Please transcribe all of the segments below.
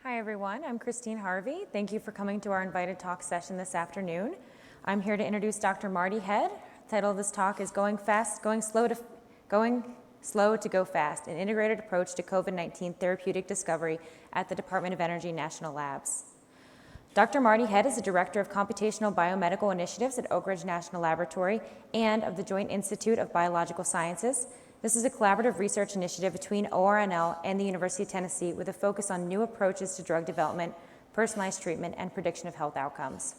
Hi everyone, I'm Christine Harvey. Thank you for coming to our invited talk session this afternoon. I'm here to introduce Dr. Marty Head. The title of this talk is Going Slow to Go Fast, an integrated approach to COVID-19 therapeutic discovery at the Department of Energy National Labs. Dr. Marty Head is the Director of Computational Biomedical Initiatives at Oak Ridge National Laboratory and of the Joint Institute of Biological Sciences. This is a collaborative research initiative between ORNL and the University of Tennessee with a focus on new approaches to drug development, personalized treatment, and prediction of health outcomes.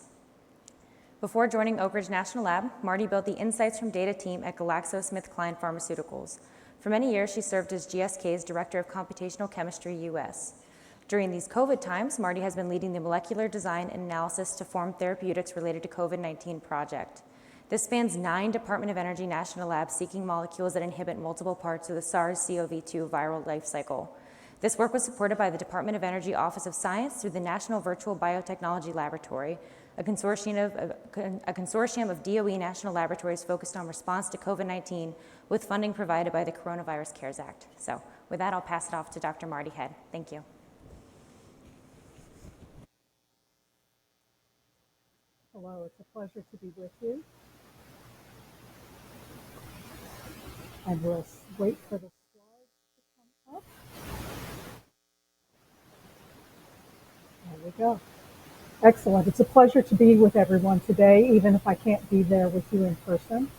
Before joining Oak Ridge National Lab, Marty built the Insights from Data team at GlaxoSmithKline Pharmaceuticals. For many years, she served as GSK's Director of Computational Chemistry US. During these COVID times, Marty has been leading the molecular design and analysis to form therapeutics related to COVID-19 project. This spans 9 Department of Energy national labs seeking molecules that inhibit multiple parts of the SARS-CoV-2 viral life cycle. This work was supported by the Department of Energy Office of Science through the National Virtual Biotechnology Laboratory, a consortium of DOE National Laboratories focused on response to COVID-19 with funding provided by the Coronavirus CARES Act. So with that, I'll pass it off to Dr. Marty Head. Thank you. Hello, it's a pleasure to be with you. And we'll wait for the slides to come up. There we go. Excellent. It's a pleasure to be with everyone today, even if I can't be there with you in person.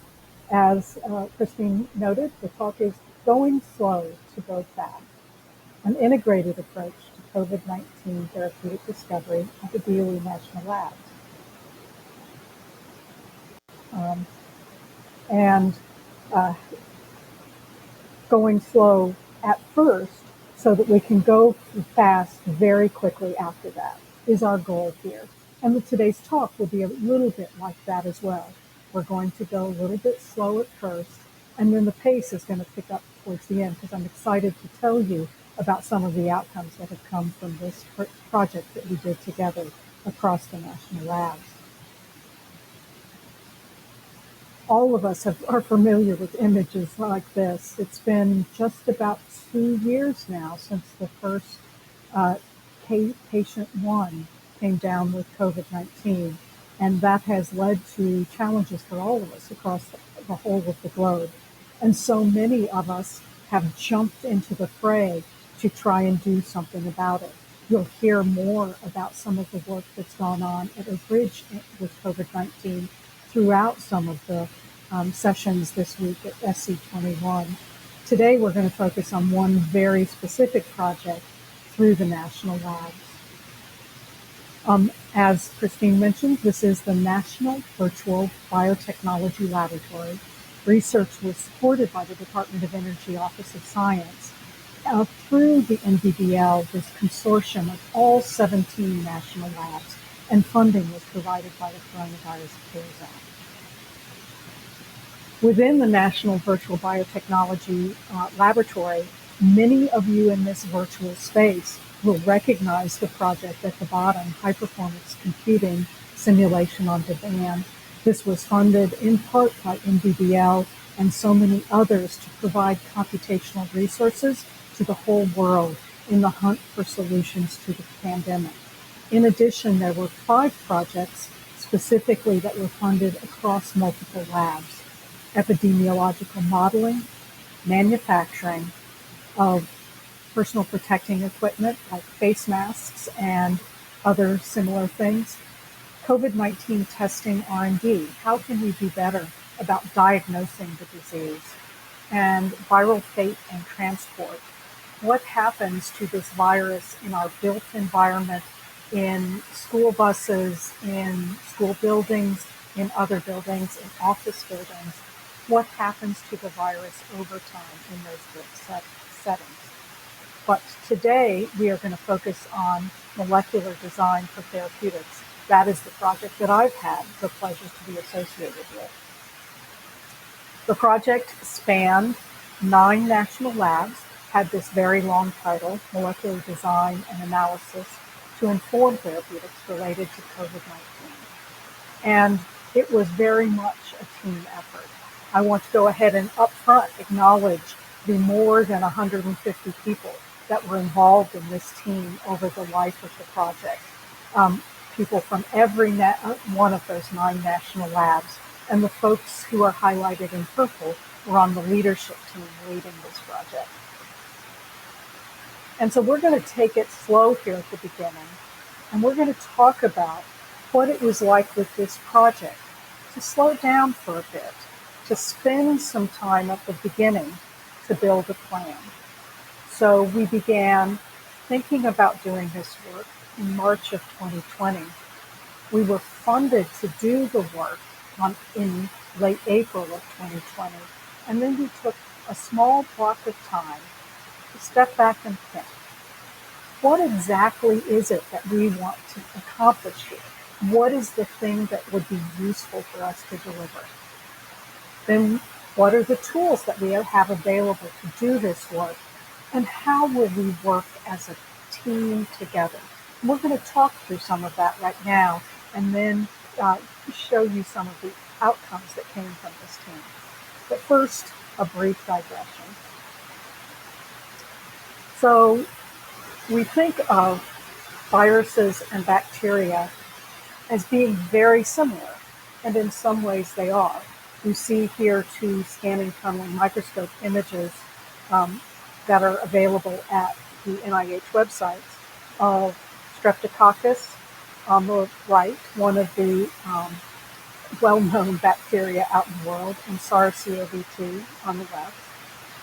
As Christine noted, the talk is Going Slow to Go Fast, an integrated approach to COVID-19 therapeutic discovery at the DOE National Labs. Going slow at first so that we can go fast very quickly after that is our goal here. And today's talk will be a little bit like that as well. We're going to go a little bit slow at first, and then the pace is going to pick up towards the end because I'm excited to tell you about some of the outcomes that have come from this project that we did together across the national labs. All of us are familiar with images like this. It's been just about 2 years now since the first patient 1 came down with COVID-19, and that has led to challenges for all of us across the whole of the globe. And so many of us have jumped into the fray to try and do something about it. You'll hear more about some of the work that's gone on at Oak Ridge with COVID-19 throughout some of the sessions this week at SC21. Today, we're going to focus on one very specific project through the national labs. As Christine mentioned, this is the National Virtual Biotechnology Laboratory. Research was supported by the Department of Energy Office of Science through the NVBL, this consortium of all 17 national labs, and funding was provided by the Coronavirus CARES Act. Within the National Virtual Biotechnology Laboratory, many of you in this virtual space will recognize the project at the bottom, High Performance Computing Simulation on Demand. This was funded in part by NVBL and so many others to provide computational resources to the whole world in the hunt for solutions to the pandemic. In addition, there were 5 projects specifically that were funded across multiple labs. Epidemiological modeling, manufacturing of personal protecting equipment like face masks and other similar things, COVID-19 testing R&D, how can we do better about diagnosing the disease, and viral fate and transport. What happens to this virus in our built environment, in school buses, in school buildings, in other buildings, in office buildings? What happens to the virus over time in those built settings? But today we are going to focus on molecular design for therapeutics. That is the project that I've had the pleasure to be associated with. The project spanned 9 national labs, had this very long title, Molecular Design and Analysis to Inform Therapeutics Related to COVID-19. And it was very much a team effort. I want to go ahead and upfront acknowledge the more than 150 people that were involved in this team over the life of the project. People from every one of those 9 national labs, and the folks who are highlighted in purple were on the leadership team leading this project. And so we're going to take it slow here at the beginning, and we're going to talk about what it was like with this project, to slow down for a bit, to spend some time at the beginning to build a plan. So we began thinking about doing this work in March of 2020. We were funded to do the work in late April of 2020, and then we took a small block of time to step back and think, what exactly is it that we want to accomplish here? What is the thing that would be useful for us to deliver? Then what are the tools that we have available to do this work? And how will we work as a team together? And we're going to talk through some of that right now, and then show you some of the outcomes that came from this team. But first, a brief digression. So we think of viruses and bacteria as being very similar, and in some ways they are. You see here 2 scanning tunneling microscope images that are available at the NIH websites of Streptococcus on the right, one of the well-known bacteria out in the world, and SARS-CoV-2 on the left.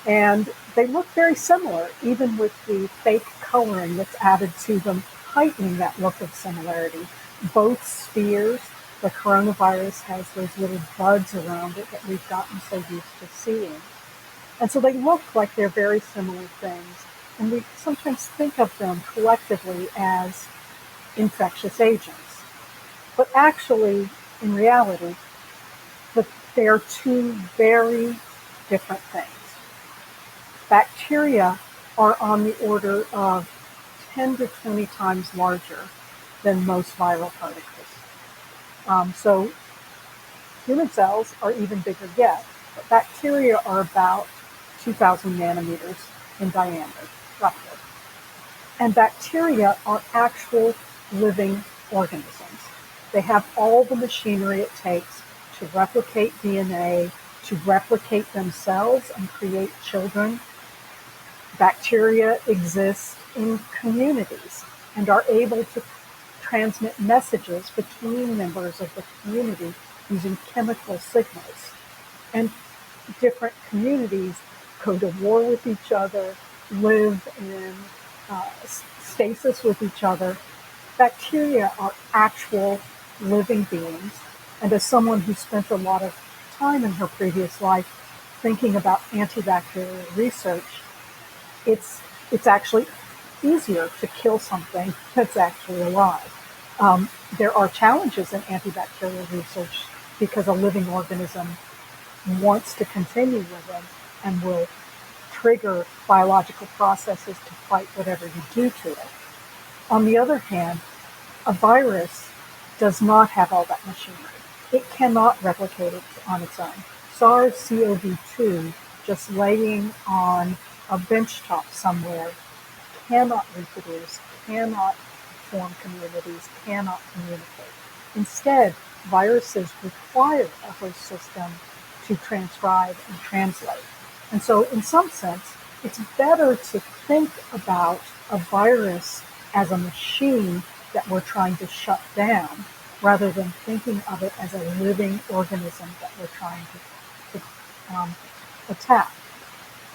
And they look very similar, even with the fake coloring that's added to them, heightening that look of similarity. Both spheres, the coronavirus has those little buds around it that we've gotten so used to seeing. And so they look like they're very similar things. And we sometimes think of them collectively as infectious agents. But actually, in reality, they are 2 very different things. Bacteria are on the order of 10 to 20 times larger than most viral particles. So human cells are even bigger yet, but bacteria are about 2,000 nanometers in diameter, roughly. And bacteria are actual living organisms. They have all the machinery it takes to replicate DNA, to replicate themselves and create children. Bacteria exist in communities and are able to transmit messages between members of the community using chemical signals. And different communities go to war with each other, live in stasis with each other. Bacteria are actual living beings. And as someone who spent a lot of time in her previous life thinking about antibacterial research, it's actually easier to kill something that's actually alive. There are challenges in antibacterial research because a living organism wants to continue living and will trigger biological processes to fight whatever you do to it. On the other hand, a virus does not have all that machinery. It cannot replicate it on its own. SARS-CoV-2, just laying on a benchtop somewhere, cannot reproduce, cannot form communities, cannot communicate. Instead, viruses require a host system to transcribe and translate. And so in some sense, it's better to think about a virus as a machine that we're trying to shut down, rather than thinking of it as a living organism that we're trying to attack.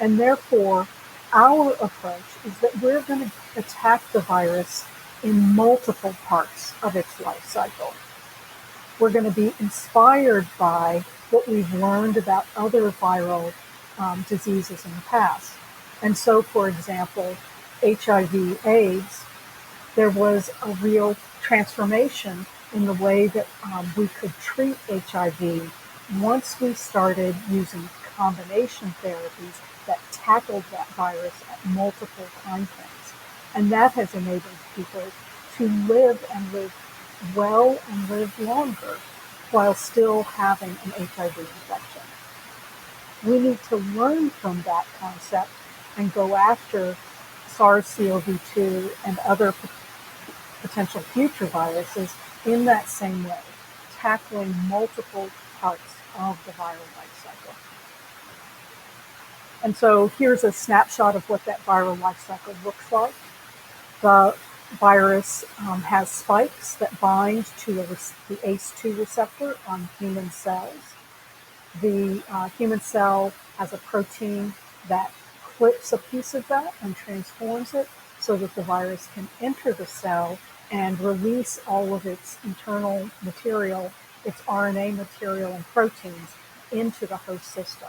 And therefore, our approach is that we're going to attack the virus in multiple parts of its life cycle. We're going to be inspired by what we've learned about other viral diseases in the past. And so, for example, HIV/AIDS, there was a real transformation in the way that we could treat HIV once we started using combination therapies that tackled that virus at multiple time frames. And that has enabled people to live and live well and live longer while still having an HIV infection. We need to learn from that concept and go after SARS-CoV-2 and other potential future viruses in that same way, tackling multiple parts of the viral life cycle. And so here's a snapshot of what that viral life cycle looks like. The virus has spikes that bind to the ACE2 receptor on human cells. The human cell has a protein that clips a piece of that and transforms it so that the virus can enter the cell and release all of its internal material, its RNA material and proteins into the host system.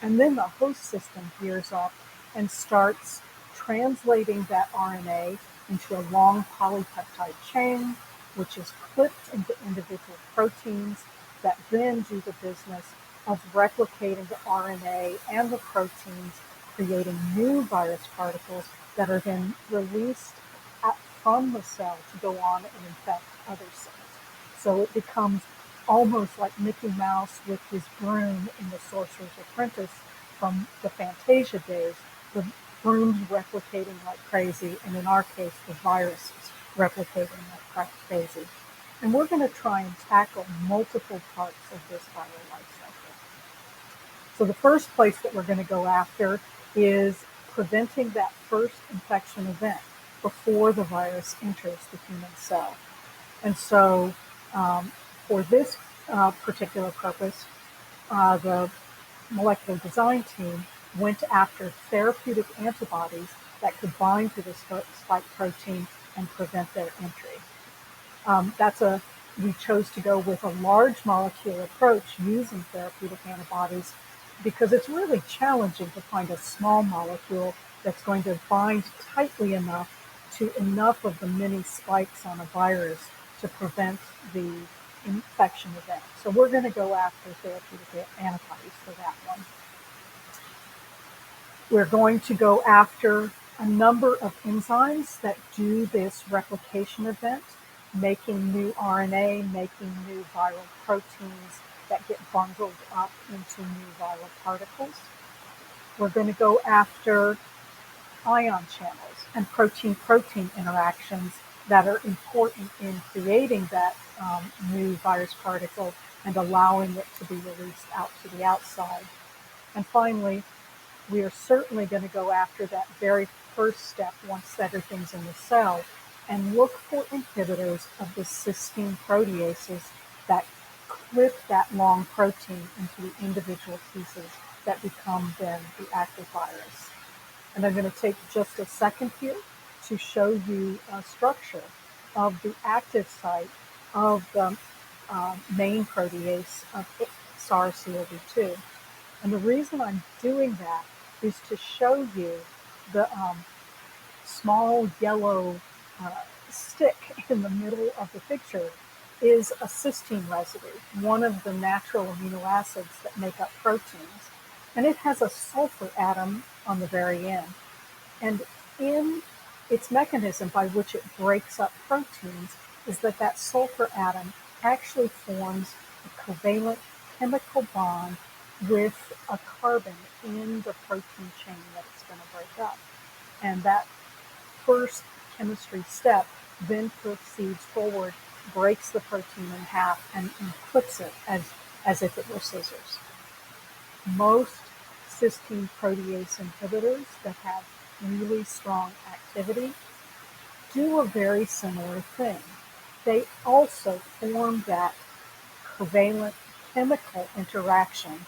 And then the host system gears up and starts translating that RNA into a long polypeptide chain, which is clipped into individual proteins that then do the business of replicating the RNA and the proteins, creating new virus particles that are then released from the cell to go on and infect other cells. So it becomes almost like Mickey Mouse with his broom in the Sorcerer's Apprentice from the Fantasia days. The broom's replicating like crazy, and in our case, the virus is replicating like crazy. And we're going to try and tackle multiple parts of this viral life cycle. So the first place that we're going to go after is preventing that first infection event before the virus enters the human cell. And so for this particular purpose, the molecular design team went after therapeutic antibodies that could bind to the spike protein and prevent their entry. We chose to go with a large molecule approach using therapeutic antibodies because it's really challenging to find a small molecule that's going to bind tightly enough to enough of the many spikes on a virus to prevent the infection event. So we're going to go after therapeutic antibodies for that one. We're going to go after a number of enzymes that do this replication event, making new RNA, making new viral proteins that get bundled up into new viral particles. We're going to go after ion channels and protein-protein interactions that are important in creating that new virus particle and allowing it to be released out to the outside. And finally, we are certainly going to go after that very first step once everything's in the cell and look for inhibitors of the cysteine proteases that clip that long protein into the individual pieces that become then the active virus. And I'm going to take just a second here to show you a structure of the active site of the main protease of SARS-CoV-2. And the reason I'm doing that is to show you the small yellow stick in the middle of the picture is a cysteine residue, one of the natural amino acids that make up proteins. And it has a sulfur atom on the very end. And in its mechanism by which it breaks up proteins is that sulfur atom actually forms a covalent chemical bond with a carbon in the protein chain that it's going to break up. And that first chemistry step then proceeds forward, breaks the protein in half, and clips it as if it were scissors. Most cysteine protease inhibitors that have really strong activity do a very similar thing. They also form that covalent chemical interaction,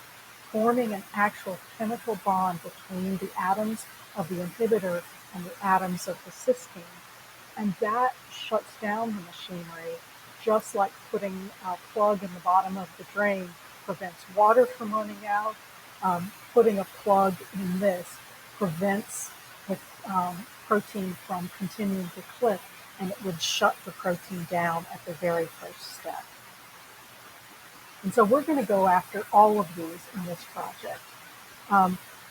forming an actual chemical bond between the atoms of the inhibitor and the atoms of the cysteine. And that shuts down the machinery, just like putting a plug in the bottom of the drain prevents water from running out. Putting a plug in this prevents the protein from continuing to clip, and it would shut the protein down at the very first step. And so we're going to go after all of these in this project.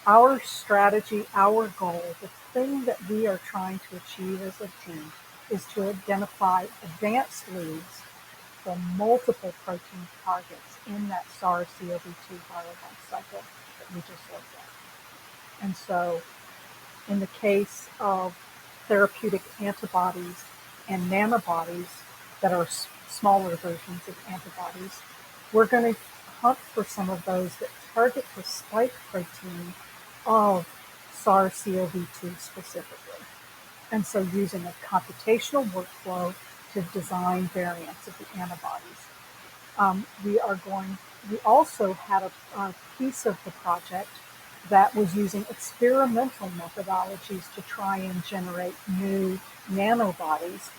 Our strategy, our goal, the thing that we are trying to achieve as a team is to identify advanced leads for multiple protein targets in that SARS-CoV-2 viral life cycle that we just looked at. And so In the case of therapeutic antibodies and nanobodies that are smaller versions of antibodies, we're going to hunt for some of those that target the spike protein of SARS-CoV-2 specifically. And so using a computational workflow to design variants of the antibodies. We also had a piece of the project that was using experimental methodologies to try and generate new nanobodies.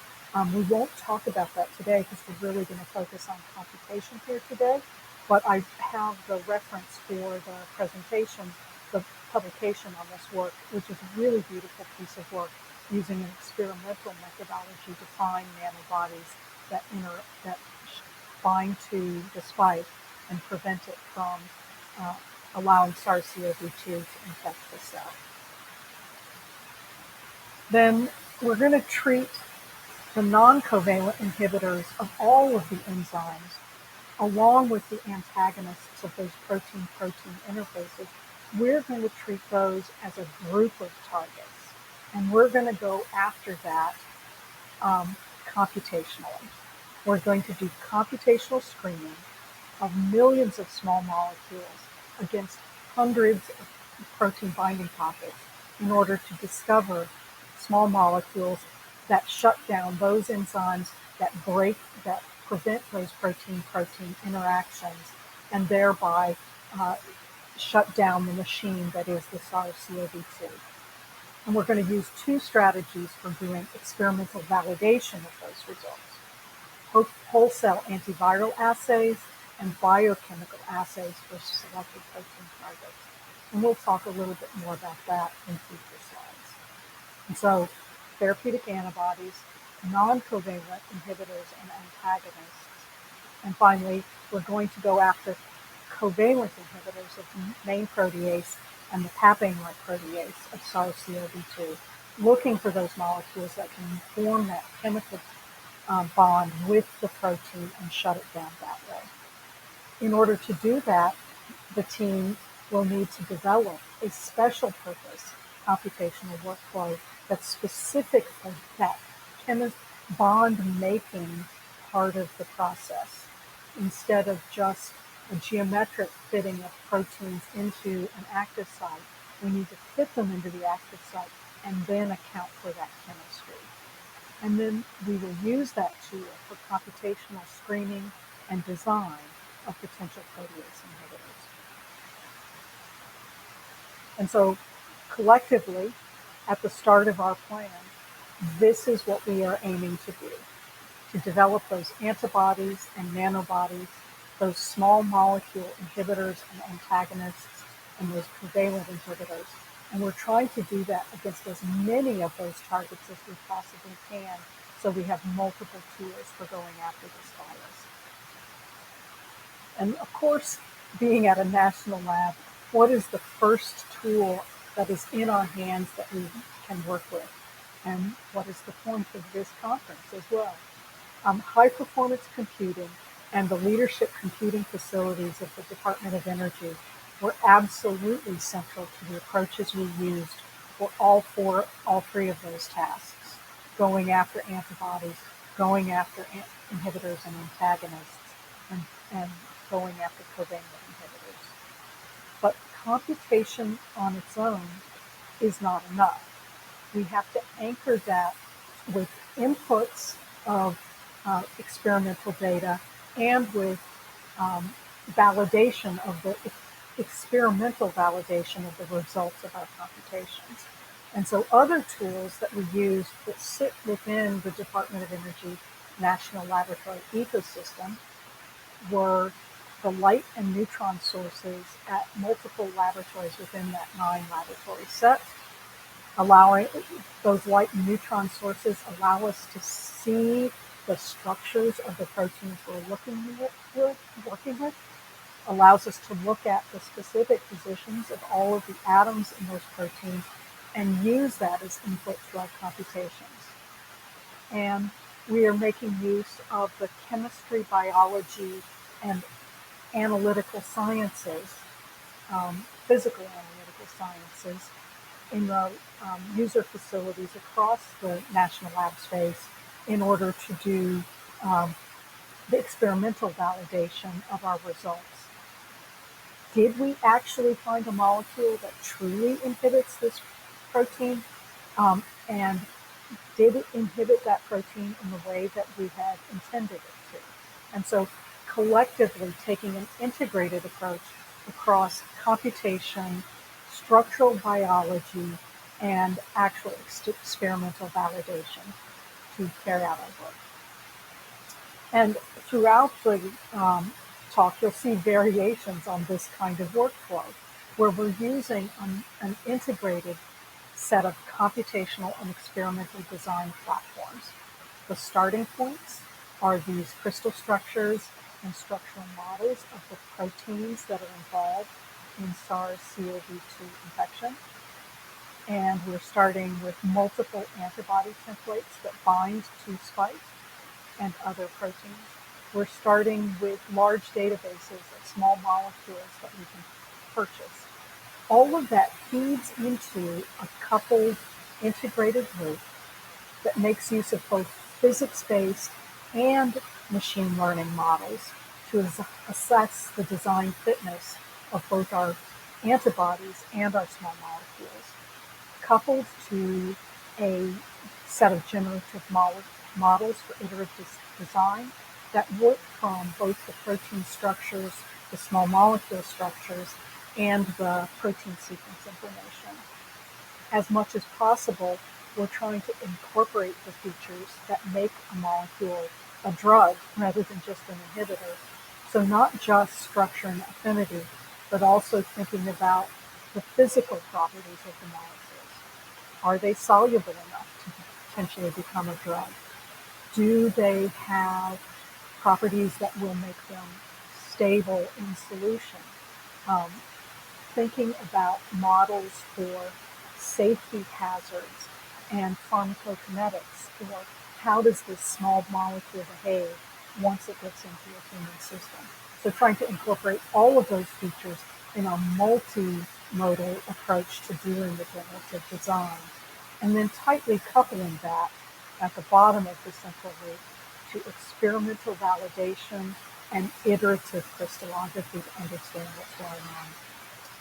We won't talk about that today because we're really going to focus on computation here today, but I have the reference for the presentation, the publication on this work, which is a really beautiful piece of work using an experimental methodology to find nanobodies that bind to the spike and prevent it from allowing SARS-CoV-2 to infect the cell. Then we're going to treat the non-covalent inhibitors of all of the enzymes along with the antagonists of those protein-protein interfaces. We're going to treat those as a group of targets, and we're going to go after that computationally. We're going to do computational screening of millions of small molecules against hundreds of protein binding pockets in order to discover small molecules that shut down those enzymes that prevent those protein-protein interactions and thereby shut down the machine that is the SARS-CoV-2. And we're going to use two strategies for doing experimental validation of those results. Whole cell antiviral assays and biochemical assays for selected protein targets. And we'll talk a little bit more about that in future slides. And so, therapeutic antibodies, non-covalent inhibitors and antagonists. And finally, we're going to go after covalent inhibitors of the main protease and the papain-like protease of SARS-CoV-2, looking for those molecules that can form that chemical bond with the protein and shut it down that way. In order to do that, the team will need to develop a special purpose computational workflow that's specific for that bond-making part of the process, instead of just a geometric fitting of proteins into an active site. We need to fit them into the active site and then account for that chemistry. And then we will use that tool for computational screening and design of potential protease inhibitors. And so collectively, at the start of our plan, this is what we are aiming to do, to develop those antibodies and nanobodies, those small molecule inhibitors and antagonists, and those covalent inhibitors. And we're trying to do that against as many of those targets as we possibly can, so we have multiple tools for going after this virus. And of course, being at a national lab, what is the first tool that is in our hands that we can work with? And what is the point of this conference as well? High performance computing and the leadership computing facilities of the Department of Energy were absolutely central to the approaches we used for all three of those tasks, going after antibodies, going after inhibitors and antagonists, and going after covalent inhibitors. But computation on its own is not enough. We have to anchor that with inputs of experimental data and with validation of the experimental validation of the results of our computations. And so other tools that we use that sit within the Department of Energy National Laboratory ecosystem were the light and neutron sources at multiple laboratories within that 9 laboratory set. Allowing those light and neutron sources allow us to see the structures of the proteins we're working with, allows us to look at the specific positions of all of the atoms in those proteins and use that as input to our computations. And we are making use of the chemistry, biology, and analytical sciences, physical analytical sciences, in the user facilities across the national lab space in order to do the experimental validation of our results. Did we actually find a molecule that truly inhibits this protein? And did it inhibit that protein in the way that we had intended it to? And so collectively taking an integrated approach across computation, structural biology, and actual experimental validation to carry out our work. And throughout the talk, you'll see variations on this kind of workflow, where we're using an integrated set of computational and experimental design platforms. The starting points are these crystal structures and structural models of the proteins that are involved in SARS-CoV-2 infection. And we're starting with multiple antibody templates that bind to spike and other proteins. We're starting with large databases of small molecules that we can purchase. All of that feeds into a coupled integrated group that makes use of both physics-based and machine learning models to assess the design fitness of both our antibodies and our small molecules, coupled to a set of generative models for iterative design that work from both the protein structures, the small molecule structures, and the protein sequence information. As much as possible, we're trying to incorporate the features that make a molecule a drug rather than just an inhibitor. So not just structure and affinity, but also thinking about the physical properties of the molecules. Are they soluble enough to potentially become a drug? Do they have properties that will make them stable in solution? Thinking about models for safety hazards and pharmacokinetics, or how does this small molecule behave once it gets into a human system. So trying to incorporate all of those features in a multimodal approach to doing the generative design, and then tightly coupling that at the bottom of the central loop to experimental validation and iterative crystallography to understand what's going on.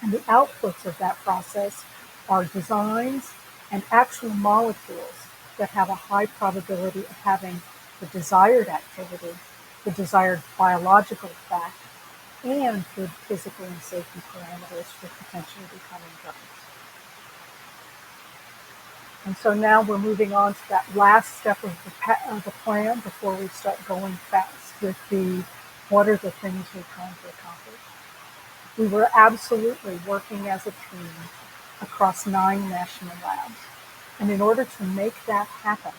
And the outputs of that process are designs and actual molecules that have a high probability of having the desired activity, the desired biological effect, and good physical and safety parameters for potentially becoming drugs. And so now we're moving on to that last step of the plan before we start going fast with the what are the things we're trying to accomplish. We were absolutely working as a team across 9 national labs. And in order to make that happen,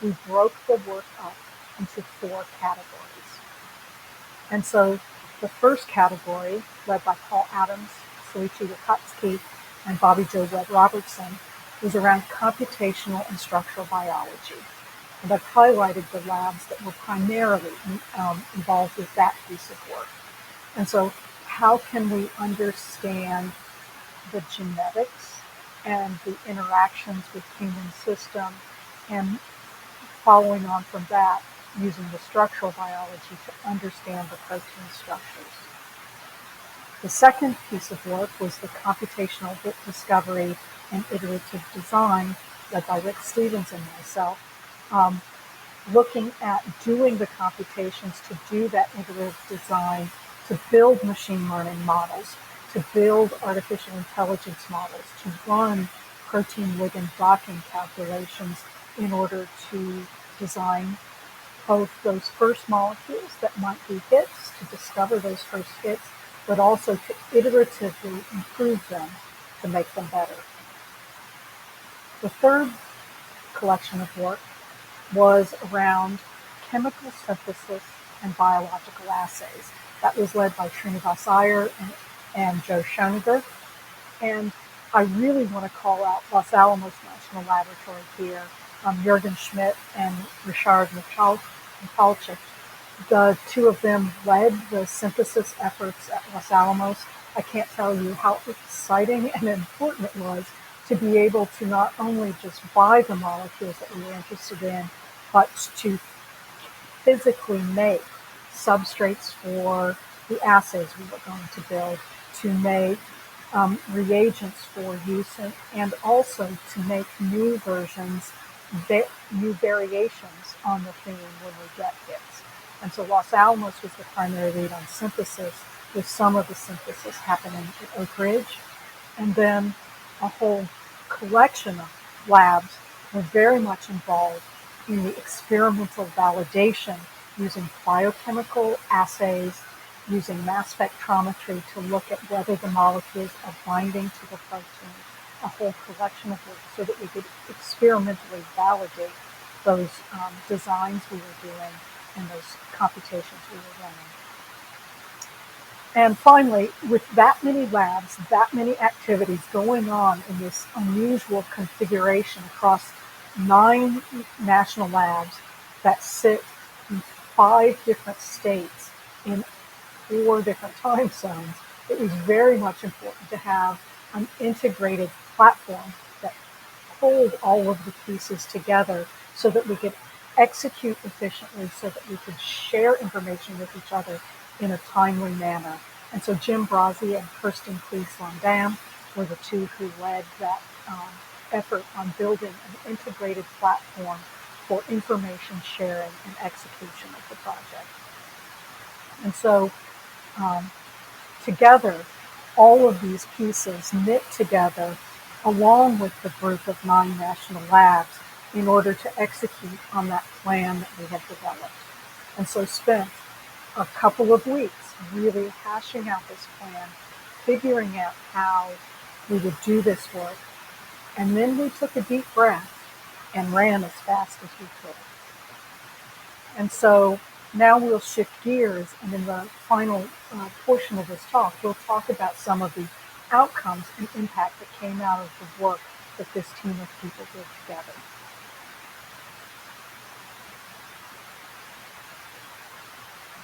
we broke the work up into 4 categories. And so the first category, led by Paul Adams, Soichi Wakatsuki, and Bobby Jo Webb-Robertson, was around computational and structural biology. And I've highlighted the labs that were primarily involved with that piece of work. And so how can we understand the genetics and the interactions with human system, and following on from that, using the structural biology to understand the protein structures. The second piece of work was the computational discovery and iterative design, led by Rick Stevens and myself, looking at doing the computations to do that iterative design, to build machine learning models, to build artificial intelligence models, to run protein ligand docking calculations in order to design both those first molecules that might be hits, to discover those first hits, but also to iteratively improve them to make them better. The third collection of work was around chemical synthesis and biological assays. That was led by Srinivas Iyer and Joe Schoeniger. And I really want to call out Los Alamos National Laboratory here, Jürgen Schmidt and Richard Michalczyk. The two of them led the synthesis efforts at Los Alamos. I can't tell you how exciting and important it was to be able to not only just buy the molecules that we were interested in, but to physically make substrates for the assays we were going to build, to make reagents for use, and also to make new versions, new variations on the theme when we get hits. And so Los Alamos was the primary lead on synthesis, with some of the synthesis happening at Oak Ridge. And then a whole collection of labs were very much involved in the experimental validation using biochemical assays, using mass spectrometry to look at whether the molecules are binding to the protein, a whole collection of work so that we could experimentally validate those designs we were doing and those computations we were running. And finally, with that many labs, that many activities going on in this unusual configuration across 9 national labs that sit in 5 different states in 4 different time zones, it was very much important to have an integrated platform that pulled all of the pieces together so that we could execute efficiently, so that we could share information with each other in a timely manner. And so Jim Brazzi and Kirsten Cleese-Landam were the two who led that effort on building an integrated platform for information sharing and execution of the project. And so together, all of these pieces knit together along with the group of 9 national labs in order to execute on that plan that we had developed. And so spent a couple of weeks really hashing out this plan, figuring out how we would do this work, and then we took a deep breath and ran as fast as we could. And so now we'll shift gears, and in the final portion of this talk, we'll talk about some of the outcomes and impact that came out of the work that this team of people did together.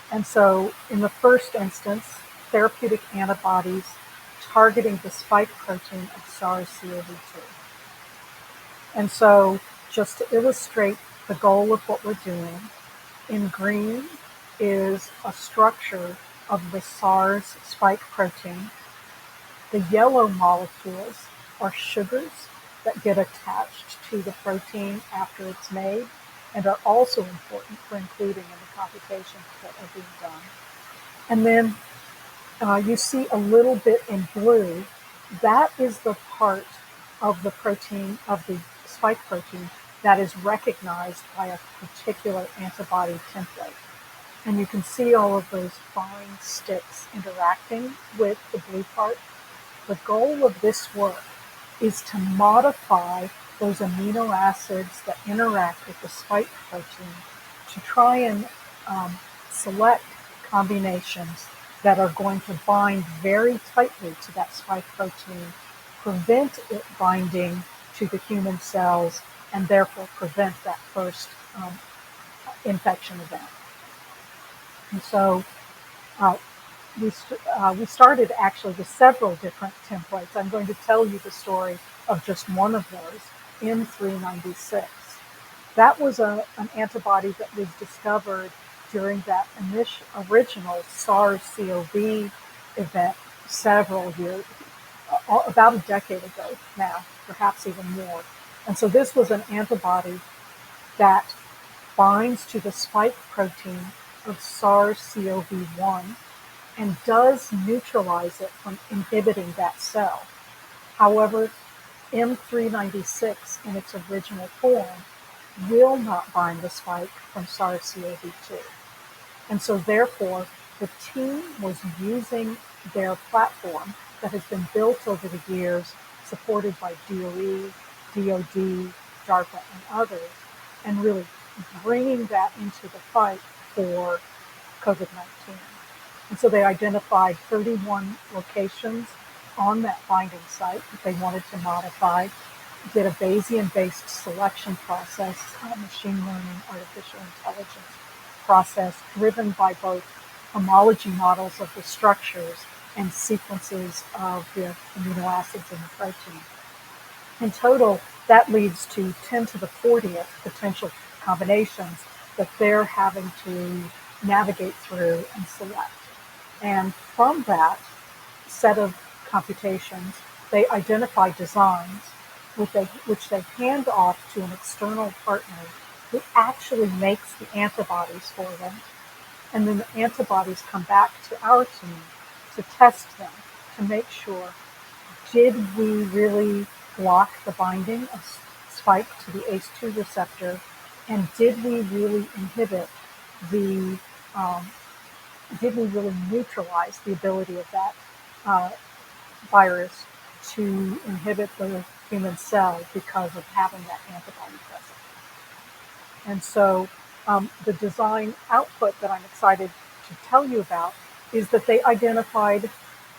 And so in the first instance, therapeutic antibodies targeting the spike protein of SARS-CoV-2. And so just to illustrate the goal of what we're doing, in green is a structure of the SARS spike protein. The yellow molecules are sugars that get attached to the protein after it's made and are also important for including in the computations that are being done. And then you see a little bit in blue. That is the part of the protein, of the spike protein, that is recognized by a particular antibody template. And you can see all of those fine sticks interacting with the blue part. The goal of this work is to modify those amino acids that interact with the spike protein to try and select combinations that are going to bind very tightly to that spike protein, prevent it binding to the human cells, and therefore prevent that first infection event. And so we started actually with several different templates. I'm going to tell you the story of just one of those, M396. That was an antibody that was discovered during that original SARS-CoV event several years, about a decade ago now, perhaps even more. And so this was an antibody that binds to the spike protein of SARS-CoV-1 and does neutralize it from inhibiting that cell. However, M396 in its original form will not bind the spike from SARS-CoV-2. And so therefore, the team was using their platform that has been built over the years, supported by DOE, DOD, DARPA, and others, and really bringing that into the fight for COVID-19. And so they identified 31 locations on that binding site that they wanted to modify, did a Bayesian-based selection process, machine learning, artificial intelligence process, driven by both homology models of the structures and sequences of the amino acids in the protein. In total, that leads to 10 to the 40th potential combinations that they're having to navigate through and select. And from that set of computations, they identify designs which they hand off to an external partner who actually makes the antibodies for them. And then the antibodies come back to our team to test them, to make sure, did we really block the binding of spike to the ACE2 receptor, and did we really inhibit the, did we really neutralize the ability of that virus to inhibit the human cell because of having that antibody present? And so the design output that I'm excited to tell you about is that they identified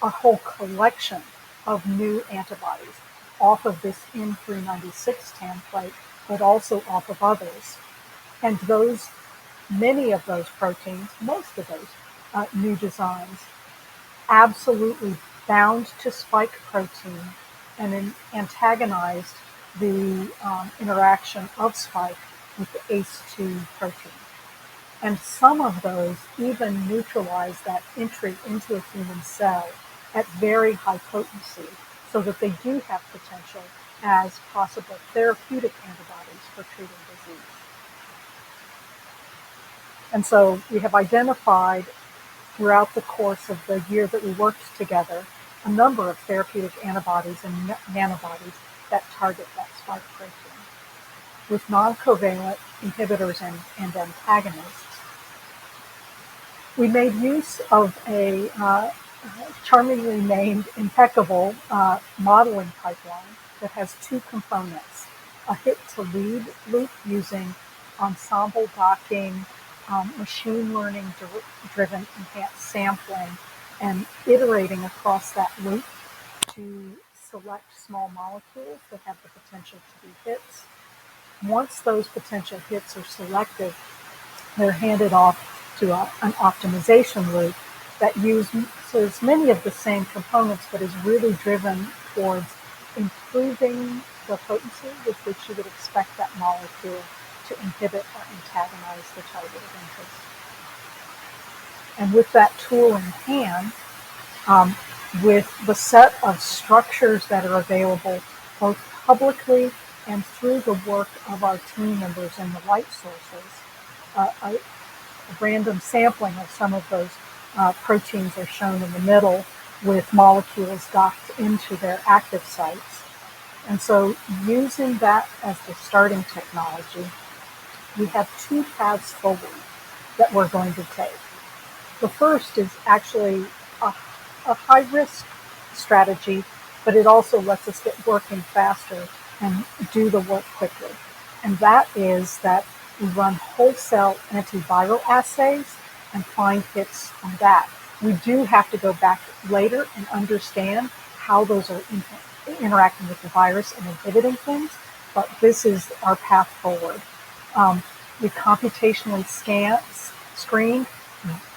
a whole collection of new antibodies off of this N396 template, but also off of others. And those, many of those proteins, most of those new designs, absolutely bound to spike protein and antagonized the interaction of spike with the ACE2 protein. And some of those even neutralize that entry into a human cell at very high potency, so that they do have potential as possible therapeutic antibodies for treating disease. And so we have identified throughout the course of the year that we worked together a number of therapeutic antibodies and nanobodies that target that spike protein with non-covalent inhibitors and antagonists. We made use of a charmingly named impeccable modeling pipeline that has two components: a hit-to-lead loop using ensemble docking, machine learning driven enhanced sampling, and iterating across that loop to select small molecules that have the potential to be hits. Once those potential hits are selected, they're handed off to an optimization loop that uses many of the same components, but is really driven towards improving the potency with which you would expect that molecule to inhibit or antagonize the target of interest. And with that tool in hand, with the set of structures that are available both publicly and through the work of our team members in the light sources, a random sampling of some of those proteins are shown in the middle with molecules docked into their active sites. And so using that as the starting technology, we have two paths forward that we're going to take. The first is actually a high-risk strategy, but it also lets us get working faster and do the work quickly. And that is that we run wholesale antiviral assays and find hits on that. We do have to go back later and understand how those are interacting with the virus and inhibiting things, but this is our path forward. We computationally screened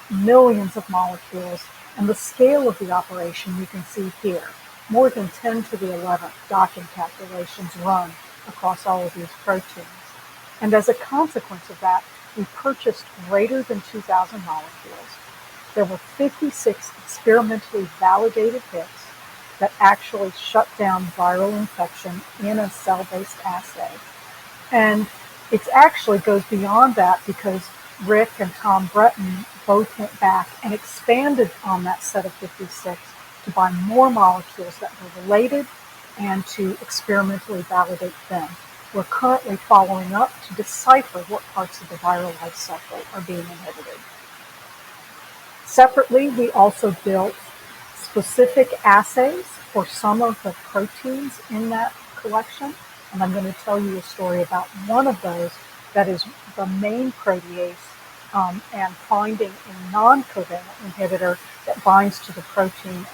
millions of molecules, and the scale of the operation you can see here. More than 10 to the 11th docking calculations run across all of these proteins. And as a consequence of that, we purchased greater than 2,000 molecules. There were 56 experimentally validated hits that actually shut down viral infection in a cell-based assay. And it actually goes beyond that, because Rick and Tom Breton both went back and expanded on that set of 56 to buy more molecules that were related and to experimentally validate them. We're currently following up to decipher what parts of the viral life cycle are being inhibited. Separately, we also built specific assays for some of the proteins in that collection, and I'm going to tell you a story about one of those that is the main protease, and finding a non-covalent inhibitor that binds to the protein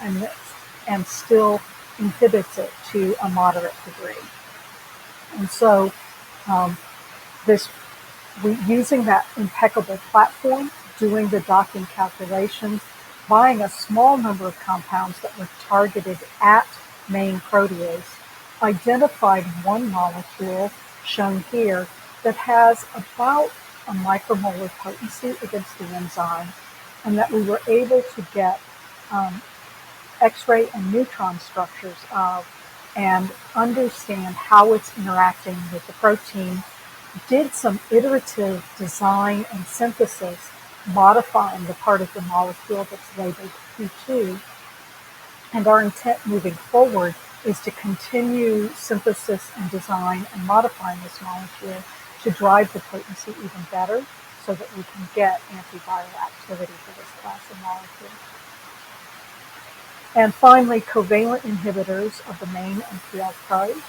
and still inhibits it to a moderate degree. And so using that impeccable platform, doing the docking calculations, buying a small number of compounds that were targeted at main protease, identified one molecule, shown here, that has about a micromolar potency against the enzyme, and that we were able to get X-ray and neutron structures of and understand how it's interacting with the protein, did some iterative design and synthesis, modifying the part of the molecule that's labeled P2. And our intent moving forward is to continue synthesis and design and modifying this molecule to drive the potency even better so that we can get antiviral activity for this class of molecules. And finally, covalent inhibitors of the main and PL pros.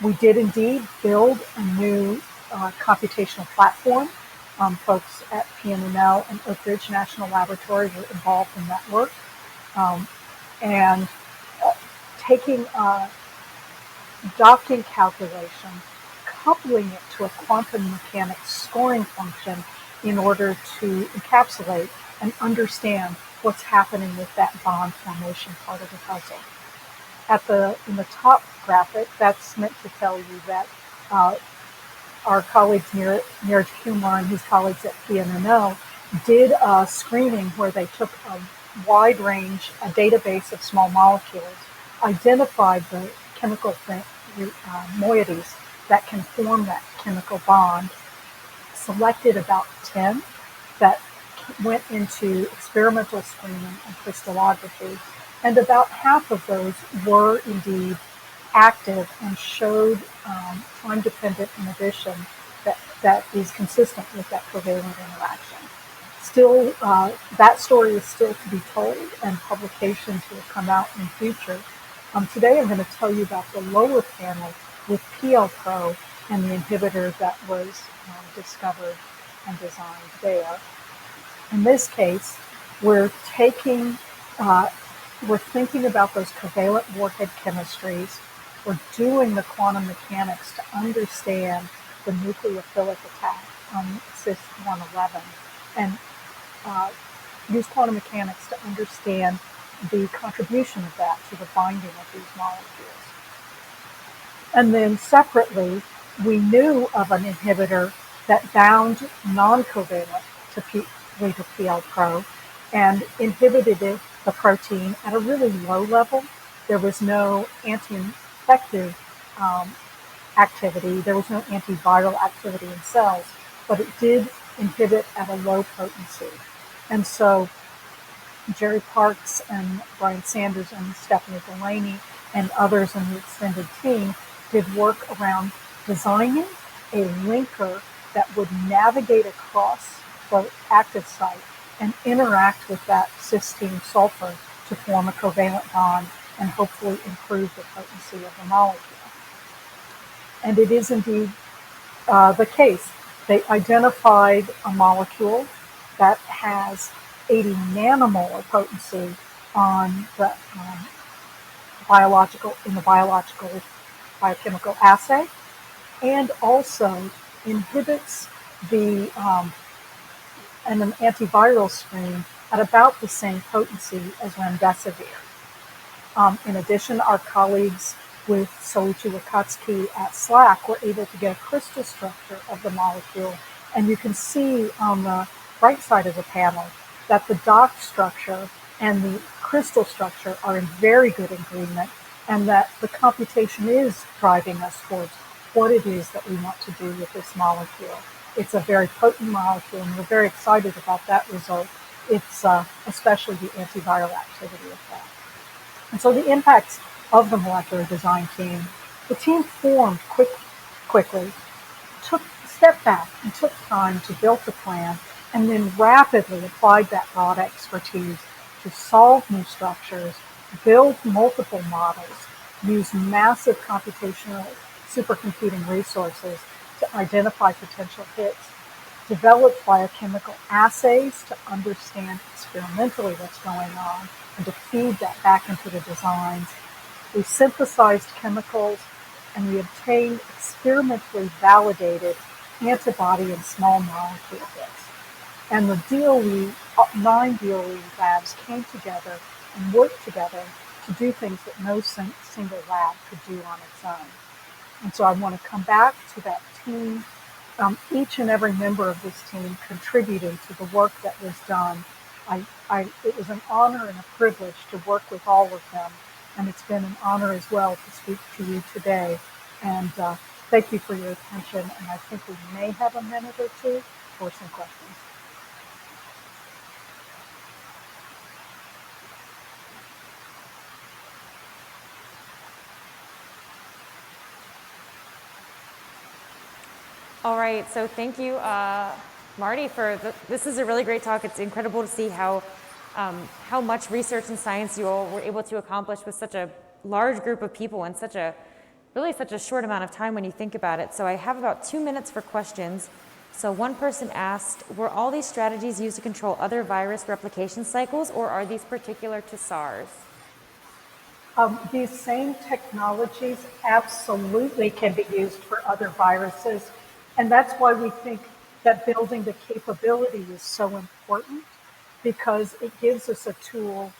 We did indeed build a new computational platform. Folks at PNNL and Oak Ridge National Laboratories were involved in that work. And taking a docking calculation, coupling it to a quantum mechanics scoring function in order to encapsulate and understand what's happening with that bond formation part of the puzzle. In the top graphic, that's meant to tell you that our colleagues Neeraj Kumar and his colleagues at PNNL did a screening where they took a wide range, a database of small molecules, identified the chemical moieties that can form that chemical bond, selected about 10 that went into experimental screening and crystallography, and about half of those were indeed active and showed time-dependent inhibition that is consistent with that covalent interaction. Still, that story is still to be told, and publications will come out in future. Today I'm going to tell you about the lower panel with PL-Pro and the inhibitor that was discovered and designed there. In this case, we're thinking about those covalent warhead chemistries. We're doing the quantum mechanics to understand the nucleophilic attack on cis-111 and use quantum mechanics to understand the contribution of that to the binding of these molecules. And then separately, we knew of an inhibitor that bound non-covalent to PL-Pro and inhibited the protein at a really low level. There was no anti-infective activity. There was no antiviral activity in cells, but it did inhibit at a low potency. And so Jerry Parks and Brian Sanders and Stephanie Delaney and others in the extended team did work around designing a linker that would navigate across the active site and interact with that cysteine sulfur to form a covalent bond and hopefully improve the potency of the molecule. And it is indeed the case. They identified a molecule that has 80 nanomolar potency on the biochemical assay, and also inhibits an antiviral screen at about the same potency as remdesivir. In addition, our colleagues with Soichi Wakatsuki at SLAC were able to get a crystal structure of the molecule, and you can see on the right side of the panel that the dot structure and the crystal structure are in very good agreement, and that the computation is driving us towards what it is that we want to do with this molecule. It's a very potent molecule, and we're very excited about that result. It's especially the antiviral activity of that. And so the impacts of the molecular design team, the team formed quickly, stepped back and took time to build the plan, and then rapidly applied that broad expertise to solve new structures, build multiple models, use massive computational supercomputing resources to identify potential hits, develop biochemical assays to understand experimentally what's going on and to feed that back into the designs. We synthesized chemicals, and we obtained experimentally validated antibody and small molecule hits. And the 9 DOE labs came together and worked together to do things that no single lab could do on its own. And so I want to come back to that team, each and every member of this team contributing to the work that was done. It was an honor and a privilege to work with all of them, and it's been an honor as well to speak to you today. And thank you for your attention, and I think we may have a minute or two for some questions. All right, so thank you, Marty, this is a really great talk. It's incredible to see how much research and science you all were able to accomplish with such a large group of people in such a short amount of time when you think about it. So I have about 2 minutes for questions. So one person asked, were all these strategies used to control other virus replication cycles, or are these particular to SARS? These same technologies absolutely can be used for other viruses. And that's why we think that building the capability is so important, because it gives us a tool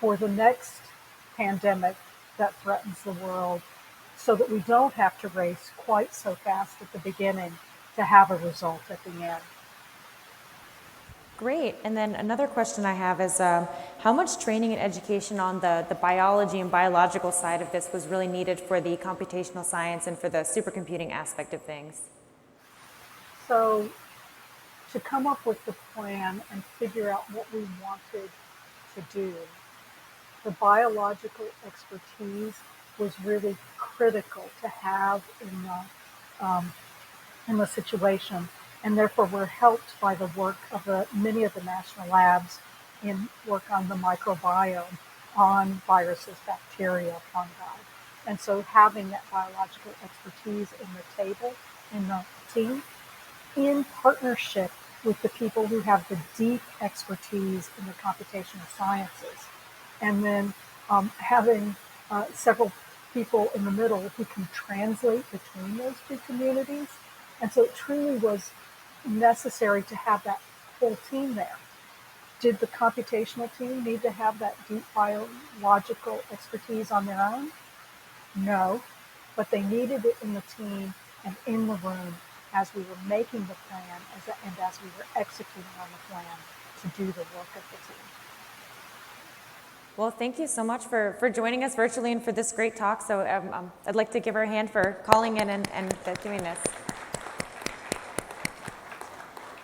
for the next pandemic that threatens the world, so that we don't have to race quite so fast at the beginning to have a result at the end. Great. And then another question I have is how much training and education on the biology and biological side of this was really needed for the computational science and for the supercomputing aspect of things? So to come up with the plan and figure out what we wanted to do, the biological expertise was really critical to have in the situation, and therefore we're helped by the work of many of the national labs in work on the microbiome, on viruses, bacteria, fungi. And so having that biological expertise in the table, in the team, in partnership with the people who have the deep expertise in the computational sciences, and then having several people in the middle who can translate between those two communities. And so it truly was necessary to have that whole team there. Did the computational team need to have that deep biological expertise on their own? No, but they needed it in the team and in the room as we were making the plan and as we were executing on the plan to do the work of the team. Well, thank you so much for joining us virtually and for this great talk. So I'd like to give her a hand for calling in and doing this.